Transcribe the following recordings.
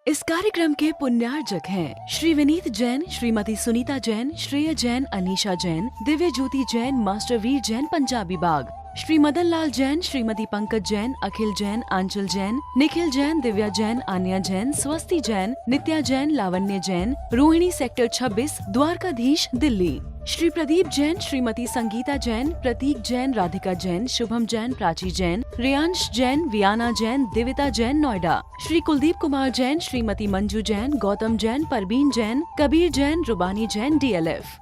इस कार्यक्रम के पुण्यार्जक हैं श्री विनीत जैन, श्रीमती सुनीता जैन, श्रेय जैन, अनीशा जैन, दिव्य ज्योति जैन, मास्टर वीर जैन, पंजाबी बाग, श्री मदन लाल जैन, श्रीमती पंकज जैन, अखिल जैन, आंचल जैन, निखिल जैन, दिव्या जैन, आन्या जैन, स्वस्ति जैन, नित्या जैन, लावण्य जैन, रोहिणी सेक्टर 26, द्वारकाधीश, दिल्ली। श्री प्रदीप जैन, श्रीमती संगीता जैन, प्रतीक जैन, राधिका जैन, शुभम जैन, प्राची जैन, रेयांश जैन, वियाना जैन, दिविता जैन, नोएडा। श्री कुलदीप कुमार जैन, श्रीमती मंजू जैन, गौतम जैन, परवीन जैन, कबीर जैन, रुबानी जैन, DLF।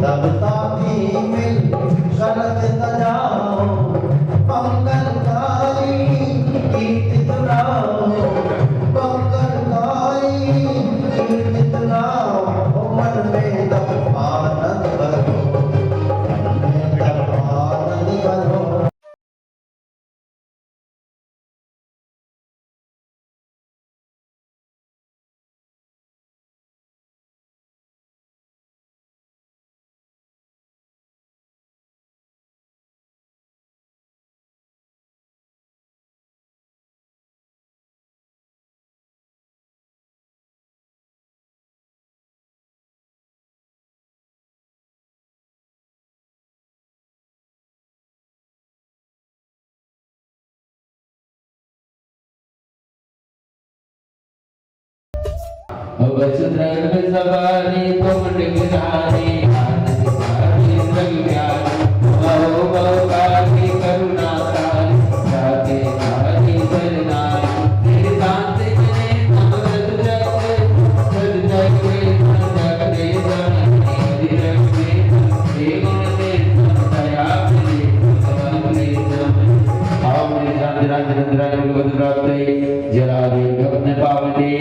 तब ताकि मिल शरत सजाओ, मंगलकारी कीर्ति सुनाओ, मंगलकारी कीर्ति सुनाओ, मन में तब आनंद भरो, मन में तब आनंद भरो। वसुधरा सवारी तुम निगरानी, आनंदकारी प्रज्ञानी, बहु बहुकारी करुणाकारी, राधे राधे शरणाई, तेरे कांत जने अमृत जग, सद जग में जग दे जानी, हरि रंग में हे गुण दे दया मिले, सदा मिले जम। आओ मेरे शांति राज रंद्रा योग प्राप्त जरा रे भवन पावने।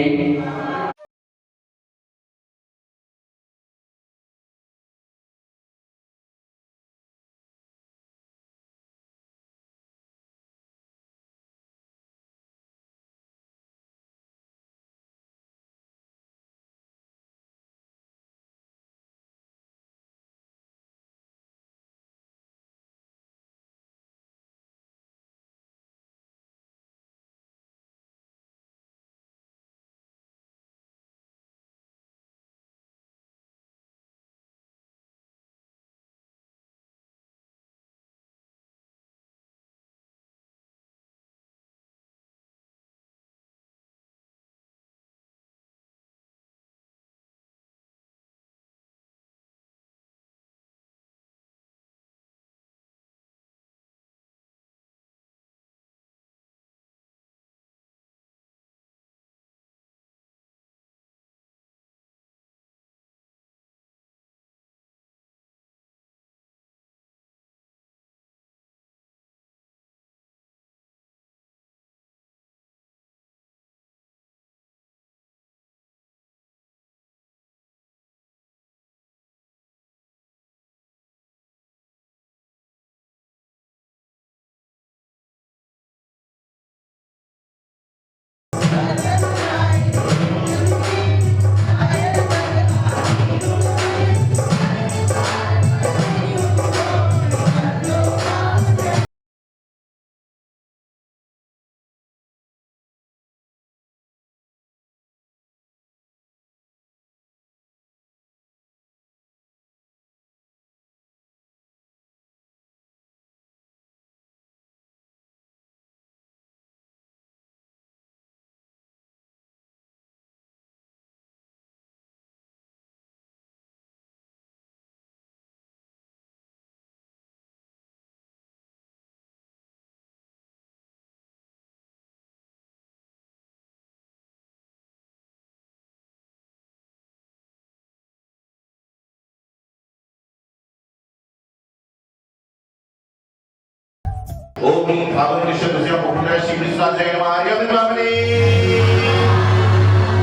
Omi Bhagavati Shadusya Pukuna Shri Krishna Jai Maria Vindramani.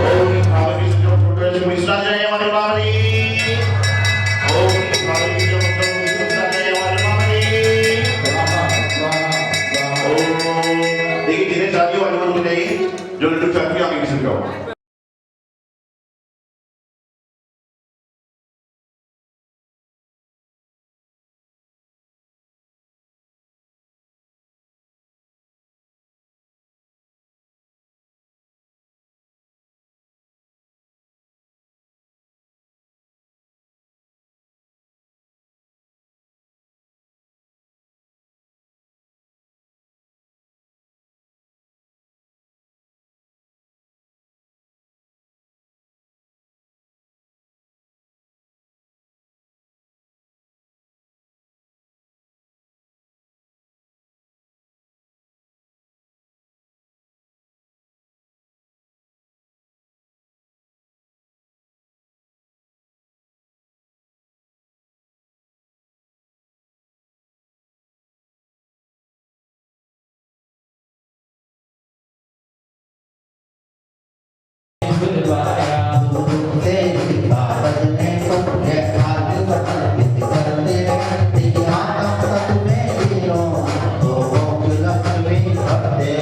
Omi जाओ। बुलवाया तेरी बात ने तुझे आज समर्पित कर दे तेरी आत्मा तुम्हें हीरो तो लक्ष्मी भक्ते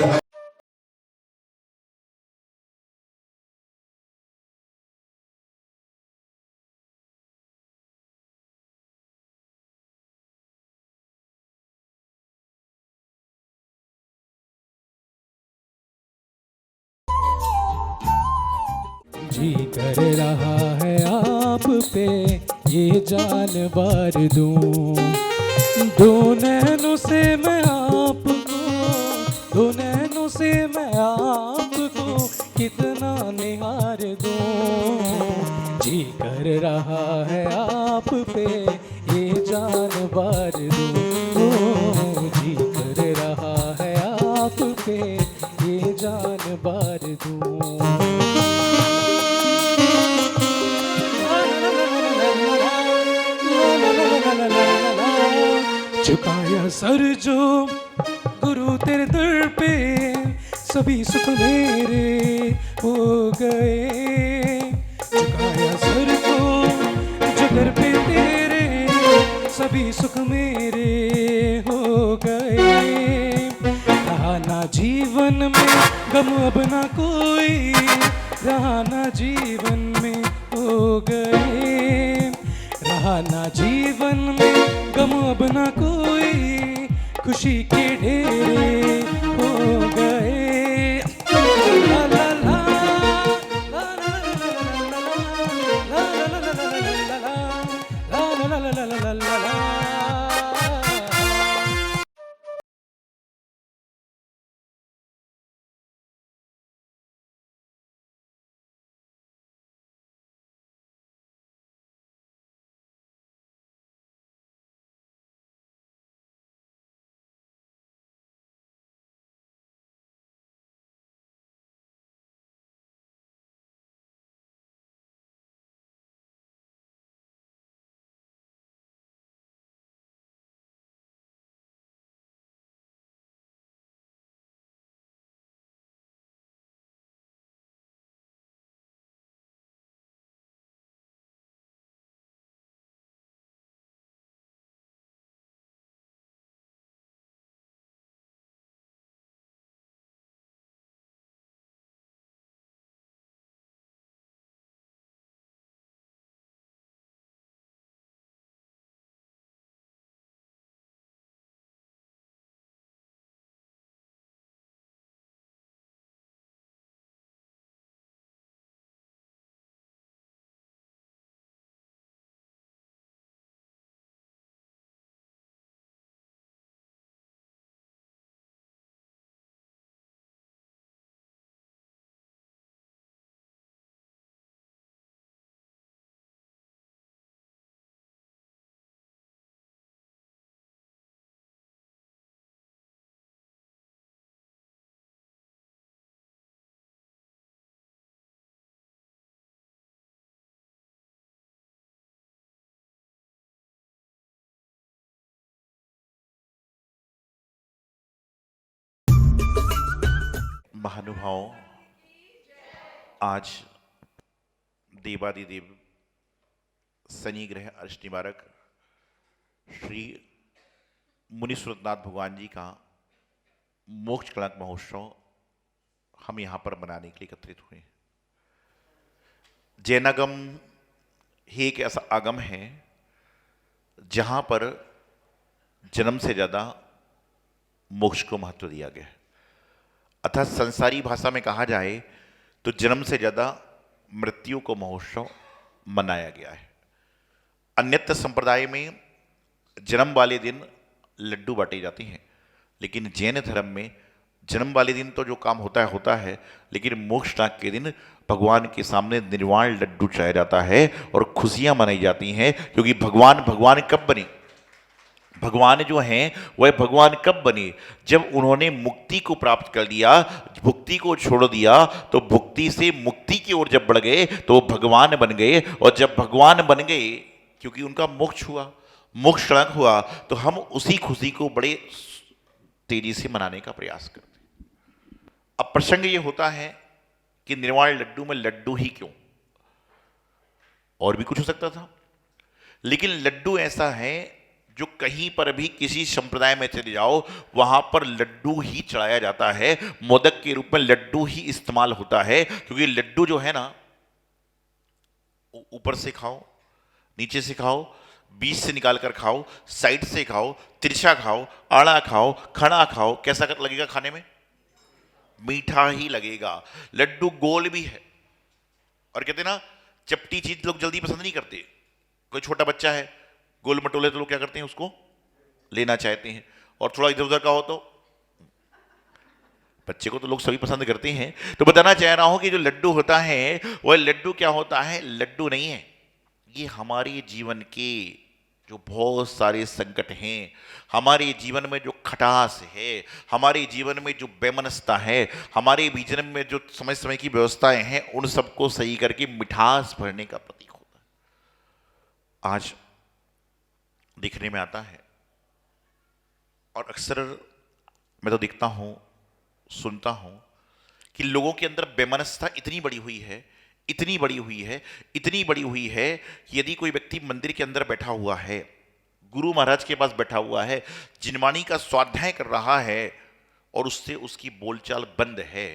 जी कर रहा है आप पे ये जान बार दूं, दो नैनों से मैं आपको, दो नैनों से मैं आपको कितना निहार दूं। जी कर रहा है आप पे ये जान बार दूं, जी कर रहा है आप पे ये जान बार दूं। झुकाया सर जो गुरु तेरे दर पे सभी सुख मेरे हो गए। झुकाया सर को जो दर पे तेरे सभी सुख मेरे हो गए। रहा ना जीवन में गम अब ना कोई, रहा ना जीवन में हो गए। रहा ना जीवन में गम अब ना कोई, खुशी के ढेरे हो गए। ला ला ला, ला ला ला ला ला ला। महानुभाव, आज देवादिदेव शनि ग्रह अष्ट निवारक श्री मुनि सुरतनाथ भगवान जी का मोक्ष कलंक महोत्सव हम यहां पर मनाने के लिए एकत्रित हुए हैं। जैनागम ही एक ऐसा आगम है जहां पर जन्म से ज्यादा मोक्ष को महत्व दिया गया है। अर्थात संसारी भाषा में कहा जाए तो जन्म से ज्यादा मृत्यु को महोत्सव मनाया गया है। अन्यत्र संप्रदाय में जन्म वाले दिन लड्डू बांटे जाते हैं, लेकिन जैन धर्म में जन्म वाले दिन तो जो काम होता है, लेकिन मोक्ष नाग के दिन भगवान के सामने निर्वाण लड्डू चढ़ाया जाता है और खुशियां मनाई जाती हैं, क्योंकि भगवान कब बने? भगवान जो हैं वह भगवान कब बने? जब उन्होंने मुक्ति को प्राप्त कर लिया, भुक्ति को छोड़ दिया, तो भुक्ति से मुक्ति की ओर जब बढ़ गए तो वो भगवान बन गए। और जब भगवान बन गए, क्योंकि उनका मोक्ष हुआ, मोक्ष क्षणक हुआ, तो हम उसी खुशी को बड़े तेजी से मनाने का प्रयास करते हैं। अब प्रसंग ये होता है कि निर्वाण लड्डू में लड्डू ही क्यों? और भी कुछ हो सकता था, लेकिन लड्डू ऐसा है जो कहीं पर भी किसी संप्रदाय में चले जाओ वहां पर लड्डू ही चढ़ाया जाता है। मोदक के रूप में लड्डू ही इस्तेमाल होता है, क्योंकि लड्डू जो है ना, ऊपर से खाओ, नीचे से खाओ, बीच से निकाल कर खाओ, साइड से खाओ, तिरछा खाओ, आड़ा खाओ, खड़ा खाओ, कैसा लगेगा खाने में? मीठा ही लगेगा। लड्डू गोल भी है, और कहते ना चपटी चीज लोग जल्दी पसंद नहीं करते। कोई छोटा बच्चा है, गोल मटोले, तो लोग क्या करते हैं, उसको लेना चाहते हैं, और थोड़ा इधर उधर का हो तो बच्चे को तो लोग सभी पसंद करते हैं। तो बताना चाह रहा हूं कि जो लड्डू होता है वह लड्डू क्या होता है? लड्डू नहीं है, ये हमारे जीवन के जो बहुत सारे संकट हैं, हमारे जीवन में जो खटास है, हमारे जीवन में जो बेमनस्ता है, हमारे जीवन में जो समय समय की व्यवस्थाएं हैं, उन सबको सही करके मिठास भरने का प्रतीक होता है। आज दिखने में आता है, और अक्सर मैं तो दिखता हूं, सुनता हूं कि लोगों के अंदर बेमनस्ता इतनी बड़ी हुई है, इतनी बड़ी हुई है, इतनी बड़ी हुई है कि यदि कोई व्यक्ति मंदिर के अंदर बैठा हुआ है, गुरु महाराज के पास बैठा हुआ है, जिनवाणी का स्वाध्याय कर रहा है, और उससे उसकी बोलचाल बंद है,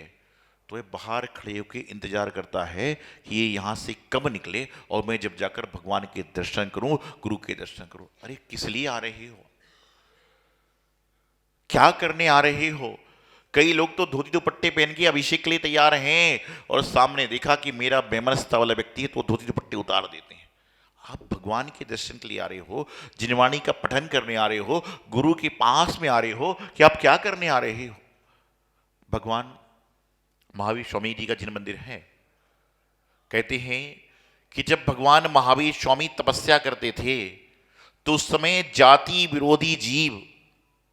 तो वह बाहर खड़े होकर इंतजार करता है कि ये यहां से कब निकले और मैं जब जाकर भगवान के दर्शन करूं, गुरु के दर्शन करूं। अरे किस लिए आ रहे हो? क्या करने आ रहे हो? कई लोग तो धोती दुपट्टे पहन के अभिषेक के लिए तैयार हैं, और सामने देखा कि मेरा बेमनस्ता वाला व्यक्ति है तो धोती दुपट्टे उतार देते हैं। आप भगवान के दर्शन के लिए आ रहे हो, जिनवाणी का पठन करने आ रहे हो, गुरु के पास में आ रहे हो, कि आप क्या करने आ रहे हो? भगवान महावीर स्वामी जी का जिन मंदिर है, कहते हैं कि जब भगवान महावीर स्वामी तपस्या करते थे तो उस समय जाति विरोधी जीव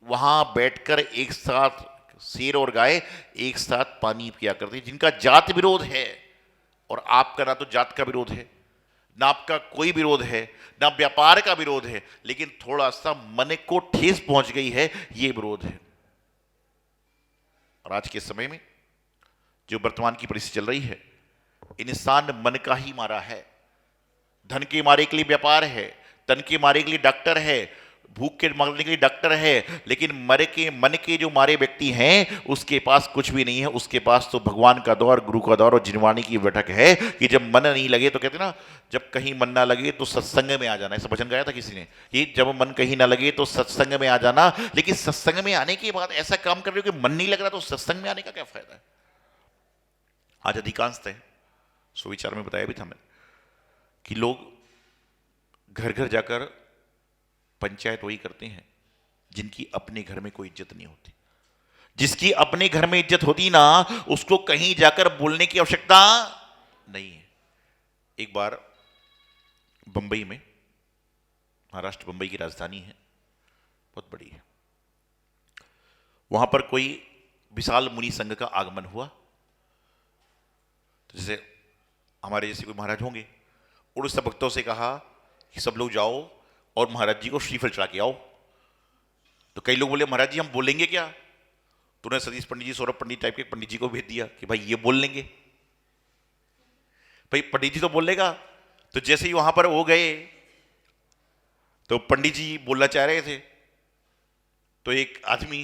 वहां बैठकर एक साथ, शेर और गाय एक साथ पानी पिया करते, जिनका जात विरोध है। और आपका ना तो जात का विरोध है, ना आपका कोई विरोध है, ना व्यापार का विरोध है, लेकिन थोड़ा सा मन को ठेस पहुंच गई है, ये विरोध है। और आज के समय में जो वर्तमान की परिस्थिति चल रही है, इंसान मन का ही मारा है। धन के मारे के लिए व्यापार है, तन के मारे के लिए डॉक्टर है, भूख के मारने के लिए डॉक्टर है, लेकिन मरे के मन के जो मारे व्यक्ति हैं उसके पास कुछ भी नहीं है। उसके पास तो भगवान का दौर, गुरु का दौर और जिनवाणी की बैठक है कि जब मन नहीं लगे तो कहते ना, जब कहीं मन ना लगे तो सत्संग में आ जाना। ऐसा वचन गाया था किसी ने कि जब मन कहीं ना लगे तो सत्संग में आ जाना। लेकिन सत्संग में आने के बाद ऐसा काम कर रहे हो कि मन नहीं लग रहा, तो सत्संग में आने का क्या फायदा है? आज अधिकांशतः सुविचार में बताया भी था मैंने कि लोग घर घर जाकर पंचायत वही करते हैं जिनकी अपने घर में कोई इज्जत नहीं होती। जिसकी अपने घर में इज्जत होती ना, उसको कहीं जाकर बोलने की आवश्यकता नहीं है। एक बार बंबई में, महाराष्ट्र बंबई की राजधानी है, बहुत बड़ी है, वहां पर कोई विशाल मुनि संघ का आगमन हुआ। तो जैसे हमारे जैसे कोई महाराज होंगे, उन सब भक्तों से कहा कि सब लोग जाओ और महाराज जी को श्रीफल चढ़ा के आओ। तो कई लोग बोले महाराज जी हम बोलेंगे क्या? तो उन्होंने सतीश पंडित जी, सौरभ पंडित टाइप के पंडित जी को भेज दिया कि भाई ये बोल लेंगे। भाई पंडित जी तो बोलेगा। तो जैसे ही वहां पर वो गए तो पंडित जी बोलना चाह रहे थे, तो एक आदमी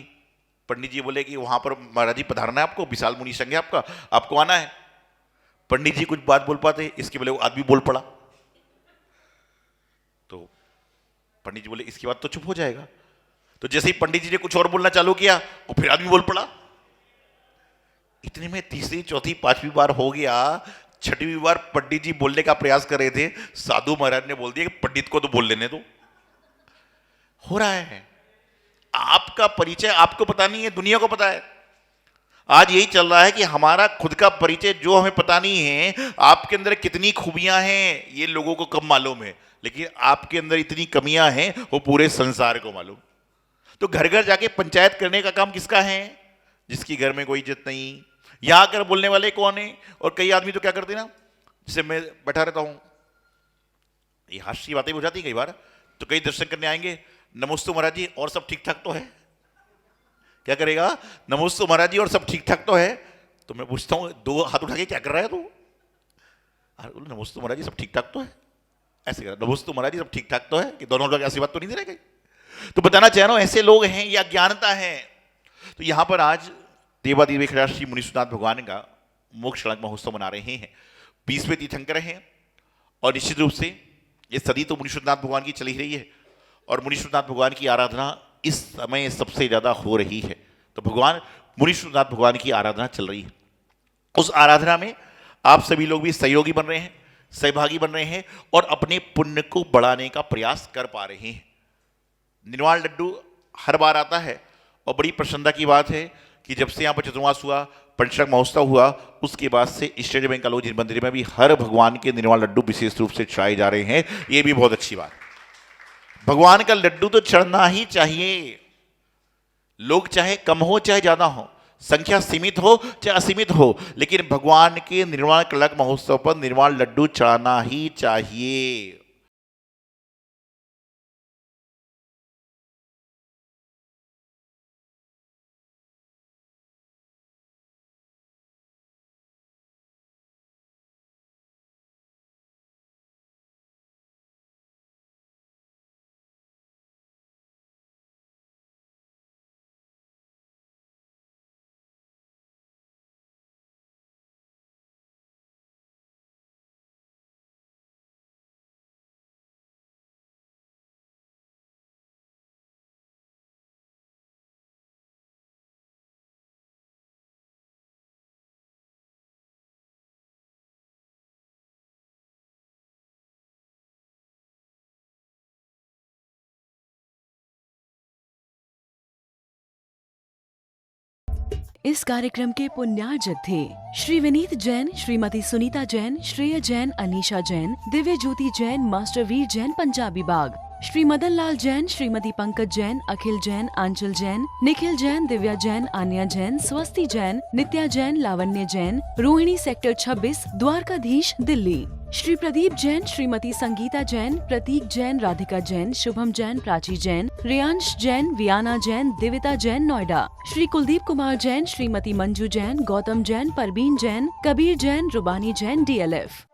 पंडित जी बोले कि वहां पर महाराज जी पधारना है आपको, विशाल मुनि संघ है आपका, आपको आना है। पंडित जी कुछ बात बोल पाते, इसके बोले वो आदमी बोल पड़ा। तो पंडित जी बोले इसके बाद तो चुप हो जाएगा। तो जैसे ही पंडित जी ने कुछ और बोलना चालू किया, वो फिर आदमी बोल पड़ा। इतने में तीसरी चौथी पांचवी बार हो गया, छठवीं बार पंडित जी बोलने का प्रयास कर रहे थे, साधु महाराज ने बोल दिया कि पंडित को तो बोल लेने दो। हो रहा है, आपका परिचय आपको पता नहीं है, दुनिया को पता है। आज यही चल रहा है कि हमारा खुद का परिचय जो हमें पता नहीं है, आपके अंदर कितनी खूबियां हैं ये लोगों को कम मालूम है, लेकिन आपके अंदर इतनी कमियां हैं वो पूरे संसार को मालूम। तो घर घर जाके पंचायत करने का काम किसका है? जिसकी घर में कोई इज्जत नहीं। यहां आकर बोलने वाले कौन है? और कई आदमी तो क्या करते ना, जैसे मैं बैठा रहता हूं, ये हास्य की बातें हो जाती कई बार, तो कई दर्शन करने आएंगे, नमस्ते महाराज जी और सब ठीक ठाक तो है। क्या करेगा? नमस्ते महाराज जी और सब ठीक ठाक तो है। तो मैं पूछता हूं दो हाथ उठा के क्या कर रहा है तू? नमस्ते महाराज जी सब ठीक ठाक तो है, ऐसे कर, नमस्ते महाराज जी सब ठीक ठाक तो है, कि दोनों लोग ऐसी बात तो नहीं दे रहे कहीं? तो बताना चाह रहा हूं ऐसे लोग हैं, या ज्ञानता है। तो यहां पर आज देवादिदेव एकनाथ श्री मुनीश्वरनाथ भगवान का मोक्ष कलंक महोत्सव मना रहे हैं। 20वें तीर्थंकर हैं, और निश्चित रूप से ये सदी तो मुनीश्वरनाथ भगवान की चली रही है, और मुनीश्वरनाथ भगवान की आराधना इस समय सबसे ज्यादा हो रही है। तो भगवान मुनीश्वरनाथ भगवान की आराधना चल रही है। उस आराधना में आप सभी लोग भी सहयोगी बन रहे हैं, सहभागी बन रहे हैं, और अपने पुण्य को बढ़ाने का प्रयास कर पा रहे हैं। निर्वाण लड्डू हर बार आता है, और बड़ी प्रसन्नता की बात है कि जब से यहाँ पर चतुर्मास हुआ, पंचक महोत्सव हुआ, उसके बाद से स्टेट बैंक कालोजी मंदिर में भी हर भगवान के निर्वाण लड्डू विशेष रूप से चढ़ाए जा रहे हैं। ये भी बहुत अच्छी बात। भगवान का लड्डू तो चढ़ना ही चाहिए, लोग चाहे कम हो चाहे ज्यादा हो, संख्या सीमित हो चाहे असीमित हो, लेकिन भगवान के निर्वाण कलंक महोत्सव पर निर्वाण लड्डू चढ़ाना ही चाहिए। इस कार्यक्रम के पुण्यार्जक थे श्री विनीत जैन, श्रीमती सुनीता जैन, श्रेय जैन, अनीशा जैन, दिव्य ज्योति जैन, मास्टर वीर जैन पंजाबी बाग, श्री मदन लाल जैन, श्रीमती पंकज जैन, अखिल जैन, आंचल जैन, निखिल जैन, दिव्या जैन, आन्या जैन, स्वस्ति जैन, नित्या जैन, लावण्य जैन, रोहिणी सेक्टर 26, द्वारकाधीश, दिल्ली। श्री प्रदीप जैन, श्रीमती संगीता जैन, प्रतीक जैन, राधिका जैन, शुभम जैन, प्राची जैन, रियांश जैन, वियाना जैन, दिविता जैन, नोएडा। श्री कुलदीप कुमार जैन, श्रीमती मंजू जैन, गौतम जैन, परवीन जैन, कबीर जैन, रुबानी जैन, DLF।